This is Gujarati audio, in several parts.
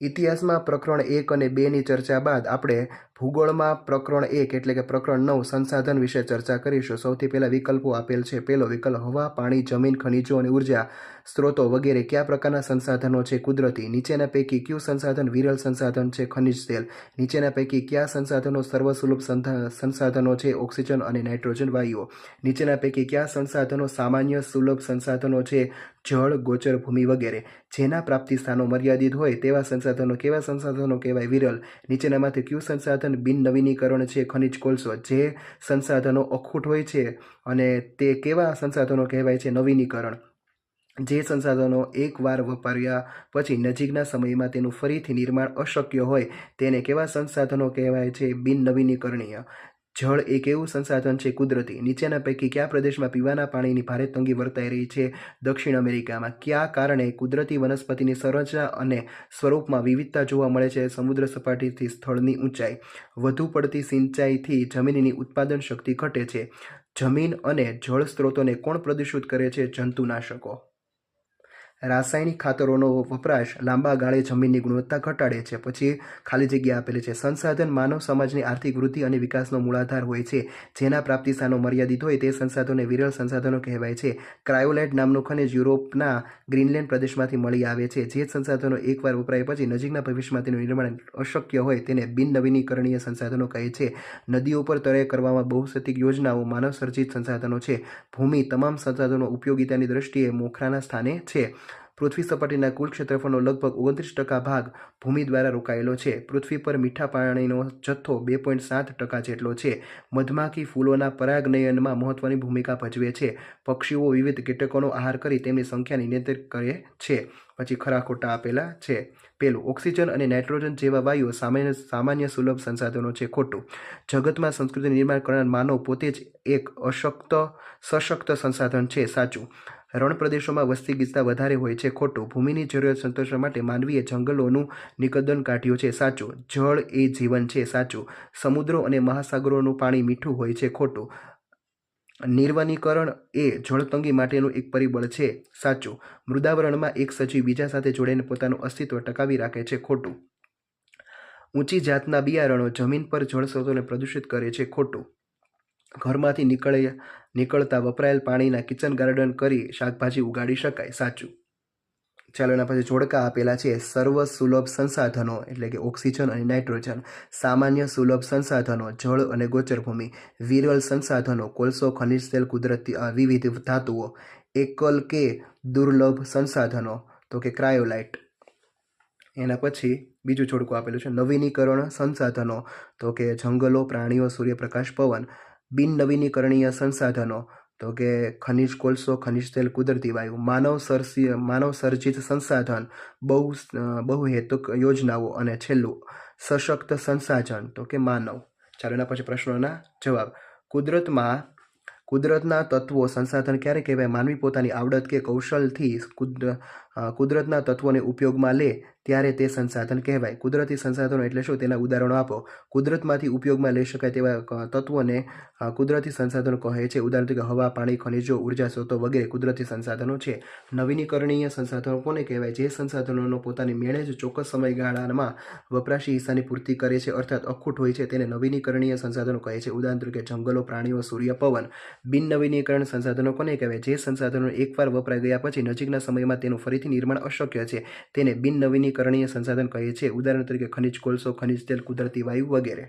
ઇતિહાસમાં પ્રકરણ 1 અને 2ની ચર્ચા બાદ આપણે ભૂગોળમાં પ્રકરણ 1 એટલે કે પ્રકરણ 9 સંસાધન વિશે ચર્ચા કરીશું. સૌથી પહેલા વિકલ્પો આપેલ છે. પહેલો વિકલ્પ હવા, પાણી, જમીન, ખનિજો અને ઉર્જા સ્ત્રોતો વગેરે કયા પ્રકારના સંસાધનો છે? કુદરતી. નીચેના પૈકી કયું સંસાધન વિરલ સંસાધન છે? ખનિજ તેલ. નીચેના પૈકી કયા સંસાધનો સર્વસુલભ સંસાધનો છે? ઓક્સિજન અને નાઇટ્રોજન વાયુઓ. નીચેના પૈકી કયા સંસાધનો સામાન્ય સુલભ સંસાધનો છે? જળ, ગોચર ભૂમિ વગેરે. જેના પ્રાપ્તિ સ્થાનો મર્યાદિત હોય તેવા સંસાધનો કેવા સંસાધનો કહેવાય? વિરલ. નીચેનામાંથી કયું સંસાધન બિન નવીનીકરણ છે? ખનિજ કોલસો. જે સંસાધનો અખૂટ હોય છે અને તે કેવા સંસાધનો કહેવાય છે? નવીનીકરણ. જે સંસાધનો એકવાર વપરાયા પછી નજીકના સમયમાં તેનું ફરીથી નિર્માણ અશક્ય હોય તેને કેવા સંસાધનો કહેવાય છે? બિન નવીનીકરણીય. જળ એક એવું સંસાધન છે કુદરતી. નીચેના પૈકી કયા પ્રદેશમાં પીવાના પાણીની ભારે તંગી વર્તાઈ રહી છે? દક્ષિણ અમેરિકામાં. કયા કારણે કુદરતી વનસ્પતિની સંરચના અને સ્વરૂપમાં વિવિધતા જોવા મળે છે? સમુદ્ર સપાટીથી સ્થળની ઊંચાઈ. વધુ પડતી સિંચાઈથી જમીનની ઉત્પાદન શક્તિ ઘટે છે. જમીન અને જળ સ્ત્રોતોને કોણ પ્રદૂષિત કરે છે? જંતુનાશકો. રાસાયણિક ખાતરોનો વપરાશ લાંબા ગાળે જમીનની ગુણવત્તા ઘટાડે છે. પછી ખાલી જગ્યા આપેલી છે. સંસાધન માનવ સમાજની આર્થિક વૃદ્ધિ અને વિકાસનો મૂળાધાર હોય છે. જેના પ્રાપ્તિ સ્થાનો મર્યાદિત હોય તે સંસાધનોને વિરલ સંસાધનો કહેવાય છે. ક્રાયોલાઇટ નામનું ખનિજ યુરોપના ગ્રીનલેન્ડ પ્રદેશમાંથી મળી આવે છે. જે સંસાધનો એકવાર વપરાય પછી નજીકના ભવિષ્યમાં તેનું નિર્માણ અશક્ય હોય તેને બિન નવીનીકરણીય સંસાધનો કહે છે. નદીઓ પર તળે કરવામાં બહુશતિક યોજનાઓ માનવસર્જિત સંસાધનો છે. ભૂમિ તમામ સંસાધનો ઉપયોગિતાની દ્રષ્ટિએ મોખરાના સ્થાને છે. પૃથ્વી સપાટીના કુલ ક્ષેત્રફળનો લગભગ 29% ભાગ ભૂમિ દ્વારા રોકાયેલો છે. પૃથ્વી પર મીઠા પાણીનો જથ્થો 2.7% જેટલો છે. મધમાખી ફૂલોના પરાગનયનમાં મહત્વની ભૂમિકા ભજવે છે. પક્ષીઓ વિવિધ કીટકોનો આહાર કરી તેમની સંખ્યા નિયંત્રિત કરે છે. પછી ખરા ખોટા આપેલા છે. પહેલું, ઓક્સિજન અને નાઇટ્રોજન જેવા વાયુઓ સામાન્ય સુલભ સંસાધનો છે. ખોટું. જગતમાં સંસ્કૃતિનું નિર્માણ કરનાર માનવ પોતે જ એક સશક્ત સંસાધન છે. સાચું. રણ પ્રદેશોમાં વસ્તી ગીચતા વધારે હોય છે. ખોટું. ભૂમિની જરૂરિયાત સંતોષવા માટે માનવીએ જંગલોનું નિકંદન કાઢ્યું છે. સાચું. જળ એ જીવન છે. સાચું. સમુદ્રો અને મહાસાગરોનું પાણી મીઠું હોય છે. ખોટું. નિર્વનીકરણ એ જળતંગી માટેનું એક પરિબળ છે. સાચું. મૃદાવરણમાં એક સજીવ બીજા સાથે જોડાઈને પોતાનું અસ્તિત્વ ટકાવી રાખે છે. ખોટું. ઊંચી જાતના બિયારણો જમીન પર જળ સ્ત્રોતોને પ્રદૂષિત કરે છે. ખોટું. ઘરમાંથી નીકળતા વપરાયેલ પાણીના કિચન ગાર્ડન કરી શાકભાજી ઉગાડી શકાય. સાચું. ચાલો એના પછી જોડકા આપેલા છે. સર્વ સુલભ સંસાધનો એટલે કે ઓક્સિજન અને નાઇટ્રોજન. સામાન્ય સુલભ સંસાધનો જળ અને ગોચર ભૂમિ. વિરલ સંસાધનો કોલસો, ખનિજ તેલ, કુદરતી વિવિધ ધાતુઓ. એકલ કે દુર્લભ સંસાધનો તો કે ક્રાયોલાઇટ. એના પછી બીજું જોડકું આપેલું છે. નવીનીકરણ સંસાધનો તો કે જંગલો, પ્રાણીઓ, સૂર્યપ્રકાશ, પવન. બિન નવીનીકરણીય સંસાધનો તો કે ખનિજ કોલસો, ખનિજ તેલ, કુદરતી વાયુ. માનવ સર્જિત સંસાધન બહુહેતુક યોજનાઓ. અને છેલ્લું સશક્ત સંસાધન તો કે માનવ. ચાલો એના પછી પ્રશ્નોના જવાબ. કુદરતના તત્વો સંસાધન ક્યારે કહેવાય? માનવી પોતાની આવડત કે કૌશલથી કુદરતના તત્વોને ઉપયોગમાં લે ત્યારે તે સંસાધન કહેવાય. કુદરતી સંસાધનો એટલે શું? તેના ઉદાહરણો આપો. કુદરતમાંથી ઉપયોગમાં લઈ શકાય તેવા તત્વોને કુદરતી સંસાધનો કહે છે. ઉદાહરણ તરીકે હવા, પાણી, ખનિજો, ઉર્જા સ્ત્રોતો વગેરે કુદરતી સંસાધનો છે. નવીનીકરણીય સંસાધનો કોને કહેવાય? જે સંસાધનોનો પોતાની મેળે જ ચોક્કસ સમયગાળામાં વપરાશી હિસ્સાની પૂર્તિ કરે છે અર્થાત અખૂટ હોય છે તેને નવીનીકરણીય સંસાધનો કહે છે. ઉદાહરણ તરીકે જંગલો, પ્રાણીઓ, સૂર્ય, પવન. બિન નવીનીકરણ સંસાધનો કોને કહેવાય? જે સંસાધનો એકવાર વપરાઈ ગયા પછી નજીકના સમયમાં તેનું ફરીથી નિર્માણ અશક્ય છે તેને બિન નવીનીકરણીય સંસાધન કહે છે. ઉદાહરણ તરીકે ખનિજ કોલસો, ખનિજ તેલ, કુદરતી વાયુ વગેરે.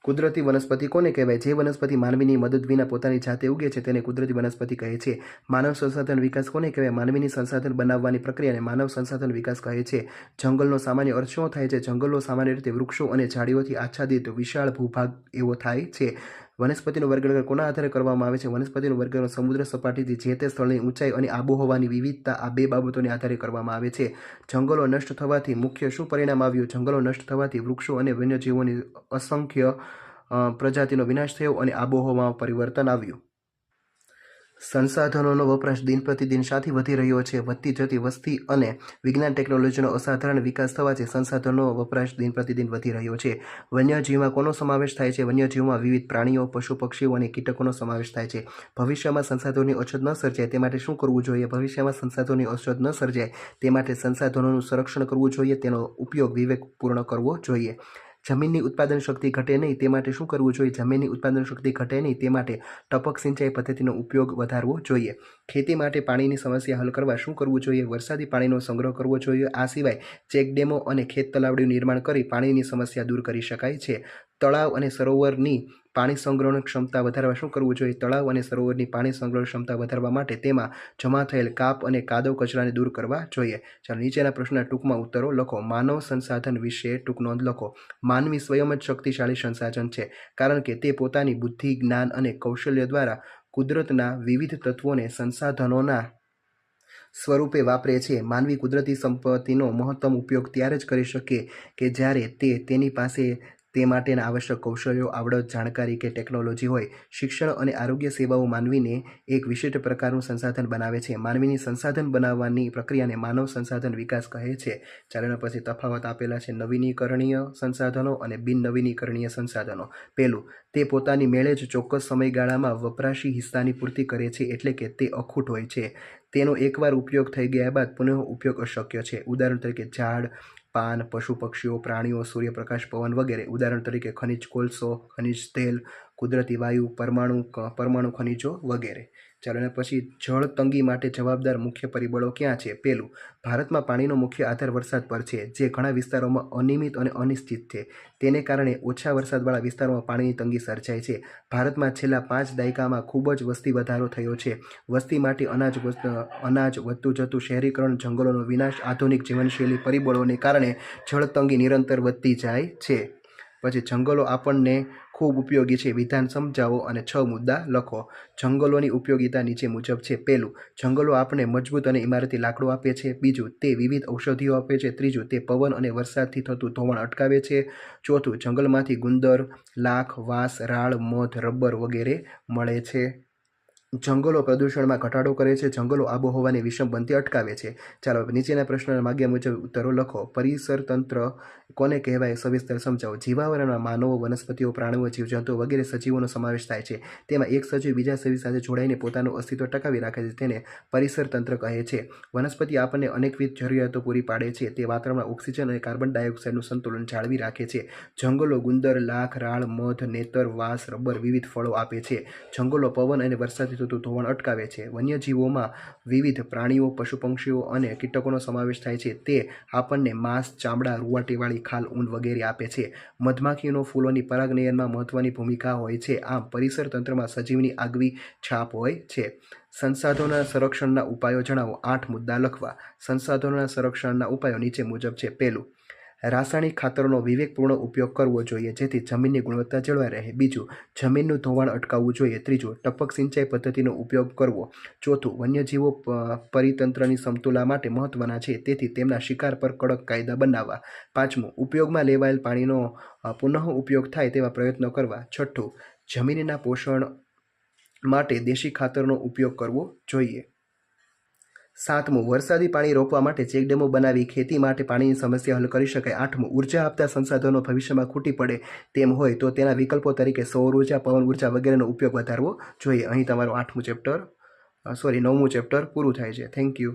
કુદરતી વનસ્પતિ કોને કહેવાય? જે વનસ્પતિ માનવીની મદદ વિના પોતાની જાતે ઉગે છે તેને કુદરતી વનસ્પતિ કહે છે. માનવ સંસાધન વિકાસ કોને કહેવાય? માનવીની સંસાધન બનાવવાની પ્રક્રિયાને માનવ સંસાધન વિકાસ કહે છે. જંગલનો સામાન્ય અર્થ શું થાય છે? જંગલો સામાન્ય રીતે વૃક્ષો અને ઝાડીઓથી આચ્છાદિત વિશાળ ભૂભાગ એવો થાય છે. વનસ્પતિનું વર્ગીકરણ કોના આધારે કરવામાં આવે છે? વનસ્પતિનું વર્ગીકરણ સમુદ્ર સપાટીથી જે તે સ્થળની ઊંચાઈ અને આબોહવાની વિવિધતા આ બે બાબતોને આધારે કરવામાં આવે છે. જંગલો નષ્ટ થવાથી મુખ્ય શું પરિણામ આવ્યું? જંગલો નષ્ટ થવાથી વૃક્ષો અને વન્યજીવોની અસંખ્ય પ્રજાતિનો વિનાશ થયો અને આબોહવામાં પરિવર્તન આવ્યું. સંસાધનોનો વપરાશ દિન પ્રતિદિન શાથી વધી રહ્યો છે? વધતી જતી વસ્તી અને વિજ્ઞાન ટેકનોલોજીનો અસાધારણ વિકાસ થવાથી સંસાધનોનો વપરાશ દિન પ્રતિદિન વધી રહ્યો છે. વન્યજીવમાં કોનો સમાવેશ થાય છે? વન્યજીવમાં વિવિધ પ્રાણીઓ, પશુ પક્ષીઓ અને કીટકોનો સમાવેશ થાય છે. ભવિષ્યમાં સંસાધનોની અછત ન સર્જાય તે માટે શું કરવું જોઈએ? ભવિષ્યમાં સંસાધનોની અછત ન સર્જાય તે માટે સંસાધનોનું સંરક્ષણ કરવું જોઈએ, તેનો ઉપયોગ વિવેકપૂર્ણ કરવો જોઈએ. જમીનની ઉત્પાદન શક્તિ ઘટે નહીં તે માટે શું કરવું જોઈએ? જમીનની ઉત્પાદન શક્તિ ઘટે નહીં તે માટે ટપક સિંચાઈ પદ્ધતિનો ઉપયોગ વધારવો જોઈએ. ખેતી માટે પાણીની સમસ્યા હલ કરવા શું કરવું જોઈએ? વરસાદી પાણીનો સંગ્રહ કરવો જોઈએ. આ સિવાય ચેકડેમો અને ખેત તલાવડીનું નિર્માણ કરી પાણીની સમસ્યા દૂર કરી શકાય છે. તળાવ અને સરોવરની પાણી સંગ્રહણ ક્ષમતા વધારવા શું કરવું જોઈએ? તળાવ અને સરોવરની પાણી સંગ્રહ ક્ષમતા વધારવા માટે તેમાં જમા થયેલ કાપ અને કાદવ કચરાને દૂર કરવા જોઈએ. ચાલો નીચેના પ્રશ્નના ટૂંકમાં ઉત્તરો લખો. માનવ સંસાધન વિશે ટૂંક નોંધ લખો. માનવી સ્વયં જ શક્તિશાળી સંસાધન છે, કારણ કે તે પોતાની બુદ્ધિ, જ્ઞાન અને કૌશલ્ય દ્વારા કુદરતના વિવિધ તત્વોને સંસાધનોના સ્વરૂપે વાપરે છે. માનવી કુદરતી સંપત્તિનો મહત્તમ ઉપયોગ ત્યારે જ કરી શકે કે જ્યારે તેની પાસે તે માટેના આવશ્યક કૌશલ્યો, આવડત, જાણકારી કે ટેકનોલોજી હોય. શિક્ષણ અને આરોગ્ય સેવાઓ માનવીને એક વિશિષ્ટ પ્રકારનું સંસાધન બનાવે છે. માનવીની સંસાધન બનાવવાની પ્રક્રિયાને માનવ સંસાધન વિકાસ કહે છે. ચાલો એના પછી તફાવત આપેલા છે. નવીનીકરણીય સંસાધનો અને બિન નવીનીકરણીય સંસાધનો. પહેલું, તે પોતાની મેળે જ ચોક્કસ સમયગાળામાં વપરાશી હિસ્સાની પૂર્તિ કરે છે, એટલે કે તે અખૂટ હોય છે. તેનો એકવાર ઉપયોગ થઈ ગયા બાદ પુનઃ ઉપયોગ અશક્ય છે. ઉદાહરણ તરીકે ઝાડ, પાન, પશુ પક્ષીઓ, પ્રાણીઓ, સૂર્યપ્રકાશ, પવન વગેરે. ઉદાહરણ તરીકે ખનિજ કોલસો, ખનિજ તેલ, કુદરતી વાયુ, પરમાણુ ખનિજો વગેરે. ચાલો એના પછી જળ તંગી માટે જવાબદાર મુખ્ય પરિબળો ક્યાં છે? પહેલું, ભારતમાં પાણીનો મુખ્ય આધાર વરસાદ પર છે, જે ઘણા વિસ્તારોમાં અનિયમિત અને અનિશ્ચિત છે. તેને કારણે ઓછા વરસાદવાળા વિસ્તારોમાં પાણીની તંગી સર્જાય છે. ભારતમાં છેલ્લા 5 દાયકામાં ખૂબ જ વસ્તી વધારો થયો છે. વસ્તી માટે અનાજ વધતું જતું શહેરીકરણ, જંગલોનો વિનાશ, આધુનિક જીવનશૈલી પરિબળોને કારણે જળતંગી નિરંતર વધતી જાય છે. પછી જંગલો આપણને ખૂબ ઉપયોગી છે. વિધાન સમજાવો અને 6 મુદ્દા લખો. જંગલોની ઉપયોગિતા નીચે મુજબ છે. પહેલું, જંગલો આપણને મજબૂત અને ઇમારતી લાકડું આપે છે. બીજું, તે વિવિધ ઔષધિઓ આપે છે. ત્રીજું, તે પવન અને વરસાદથી થતું ધોવાણ અટકાવે છે. ચોથું, જંગલમાંથી ગુંદર, લાખ, વાંસ, રાળ, મધ, રબર વગેરે મળે છે. જંગલો પ્રદૂષણમાં ઘટાડો કરે છે. જંગલો આબોહવાની વિષમ બનતી અટકાવે છે. ચાલો નીચેના પ્રશ્નોના માગ્યા મુજબ ઉત્તરો લખો. પરિસર તંત્ર કોને કહેવાય? સવિસ્તર સમજાવો. જીવાવરણમાં માનવો, વનસ્પતિઓ, પ્રાણીઓ, જીવજંતુઓ વગેરે સજીવોનો સમાવેશ થાય છે. તેમાં એક સજીવ બીજા સજીવ સાથે જોડાઈને પોતાનું અસ્તિત્વ ટકાવી રાખે છે. તેને પરિસર તંત્ર કહે છે. વનસ્પતિ આપણને અનેકવિધ જરૂરિયાતો પૂરી પાડે છે. તે વાતાવરણમાં ઓક્સિજન અને કાર્બન ડાયોક્સાઇડનું સંતુલન જાળવી રાખે છે. જંગલો ગુંદર, લાખ, રાળ, મધ, નેતર, વાંસ, રબર, વિવિધ ફળો આપે છે. જંગલો પવન અને વરસાદથી થતું ધોવાણ અટકાવે છે. વન્યજીવોમાં વિવિધ પ્રાણીઓ, પશુ પક્ષીઓ અને કીટકોનો સમાવેશ થાય છે. તે આપણને માંસ, ચામડા, રૂંવાટીવાળી ખાલ, ઊન વગેરે આપે છે. મધમાખીનો ફૂલોની પરાગનયનમાં મહત્વની ભૂમિકા હોય છે. આમ પરિસર તંત્રમાં સજીવની આગવી છાપ હોય છે. સંસાધનોના સંરક્ષણના ઉપાયો જણાવો. 8 મુદ્દા લખવા. સંસાધનોના સંરક્ષણના ઉપાયો નીચે મુજબ છે. પહેલું, રાસાયણિક ખાતરોનો વિવેકપૂર્ણ ઉપયોગ કરવો જોઈએ, જેથી જમીનની ગુણવત્તા જળવાઈ રહે. બીજું, જમીનનું ધોવાણ અટકાવવું જોઈએ. ત્રીજું, ટપક સિંચાઈ પદ્ધતિનો ઉપયોગ કરવો. ચોથું, વન્યજીવો પરિતંત્રની સમતુલા માટે મહત્વના છે, તેથી તેમના શિકાર પર કડક કાયદા બનાવવા. પાંચમું, ઉપયોગમાં લેવાયેલ પાણીનો પુનઃ ઉપયોગ થાય તેવા પ્રયત્નો કરવા. છઠ્ઠું, જમીનના પોષણ માટે દેશી ખાતરનો ઉપયોગ કરવો જોઈએ. 7મું, વરસાદી પાણી રોકવા માટે ચેકડેમો બનાવી ખેતી માટે પાણીની સમસ્યા હલ કરી શકાય. 8મું, ઉર્જા આપતા સંસાધનો ભવિષ્યમાં ખૂટી પડે તેમ હોય તો તેના વિકલ્પો તરીકે સૌર ઉર્જા, પવન ઉર્જા વગેરેનો ઉપયોગ વધારવો જોઈએ. અહીં તમારું 9મું ચેપ્ટર પૂરું થાય છે. Thank you.